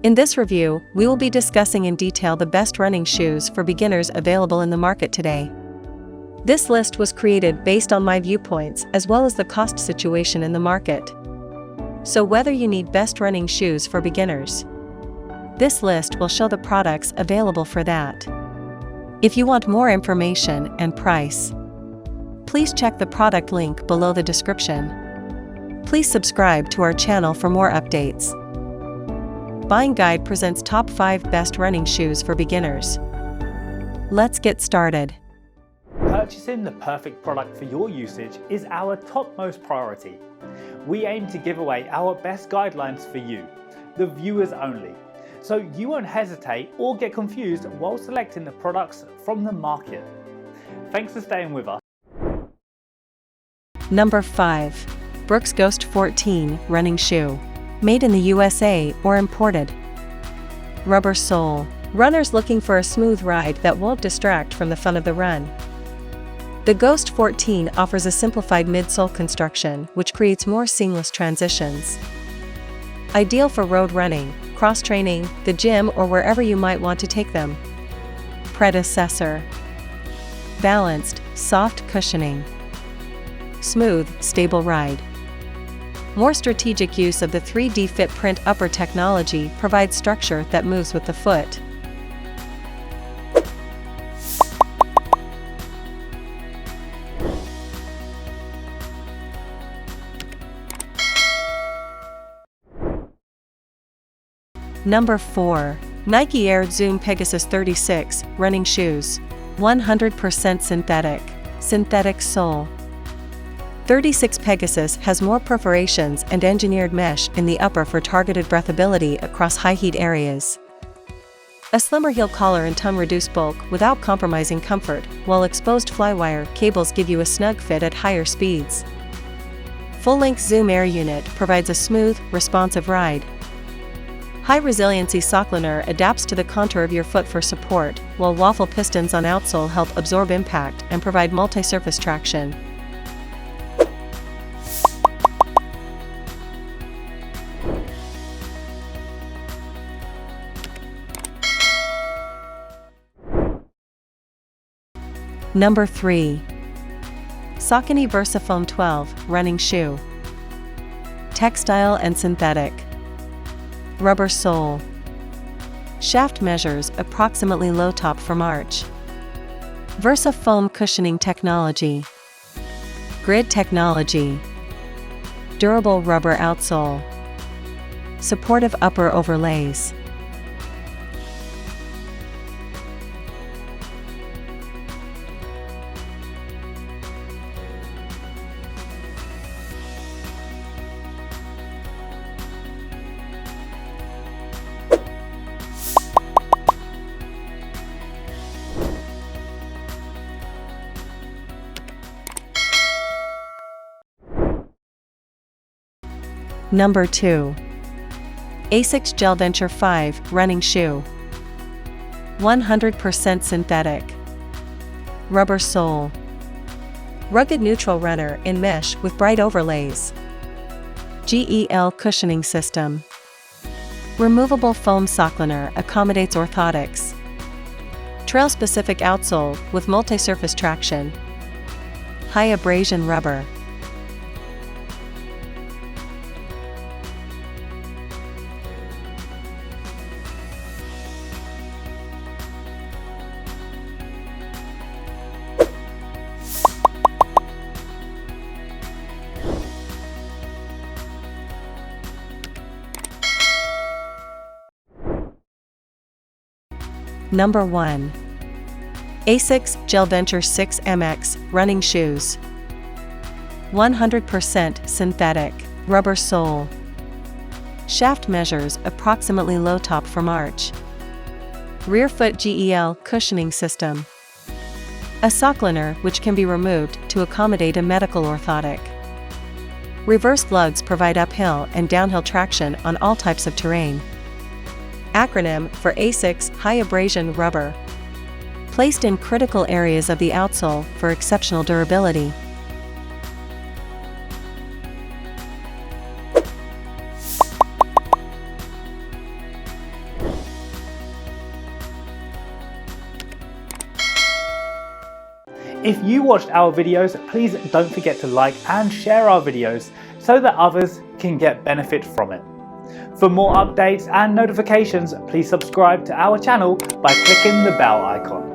In this review, we will be discussing in detail the best running shoes for beginners available in the market today. This list was created based on my viewpoints as well as the cost situation in the market. So whether you need best running shoes for beginners, this list will show the products available for that. If you want more information and price, please check the product link below the description. Please subscribe to our channel for more updates. Buying Guide presents top 5 best running shoes for beginners. Let's get started. Purchasing the perfect product for your usage is our topmost priority. We aim to give away our best guidelines for you, the viewers only, so you won't hesitate or get confused while selecting the products from the market. Thanks for staying with us. Number 5. Brooks Ghost 14 Running Shoe. Made in the USA or imported. Rubber sole. Runners looking for a smooth ride that won't distract from the fun of the run. The Ghost 14 offers a simplified midsole construction which creates more seamless transitions. Ideal for road running, cross-training, the gym, or wherever you might want to take them. Predecessor. Balanced, soft cushioning. Smooth, stable ride. More strategic use of the 3D Fitprint upper technology provides structure that moves with the foot. Number 4. Nike Air Zoom Pegasus 36 Running Shoes. 100% synthetic. Synthetic sole. 36 Pegasus has more perforations and engineered mesh in the upper for targeted breathability across high heat areas. A slimmer heel collar and tongue reduce bulk without compromising comfort, while exposed flywire cables give you a snug fit at higher speeds. Full-length Zoom Air unit provides a smooth, responsive ride. High resiliency sock liner adapts to the contour of your foot for support, while waffle pistons on outsole help absorb impact and provide multi-surface traction. Number 3. Saucony Versafoam 12 Running Shoe. Textile and synthetic. Rubber sole. Shaft measures approximately low top from arch. Versafoam cushioning technology. Grid technology. Durable rubber outsole. Supportive upper overlays. Number 2. ASICS Gel Venture 5 Running Shoe. 100% synthetic. Rubber sole. Rugged neutral runner in mesh with bright overlays. GEL cushioning system. Removable foam sock liner accommodates orthotics. Trail-specific outsole with multi-surface traction. High abrasion rubber. Number 1. ASICS Gel Venture 6 MX Running Shoes. 100% synthetic. Rubber sole. Shaft measures approximately low top from arch. Rear foot GEL cushioning system. A sock liner which can be removed to accommodate a medical orthotic. Reverse lugs provide uphill and downhill traction on all types of terrain. Acronym for ASICS High Abrasion Rubber. Placed in critical areas of the outsole for exceptional durability. If you watched our videos, please don't forget to like and share our videos so that others can get benefit from it. For more updates and notifications, please subscribe to our channel by clicking the bell icon.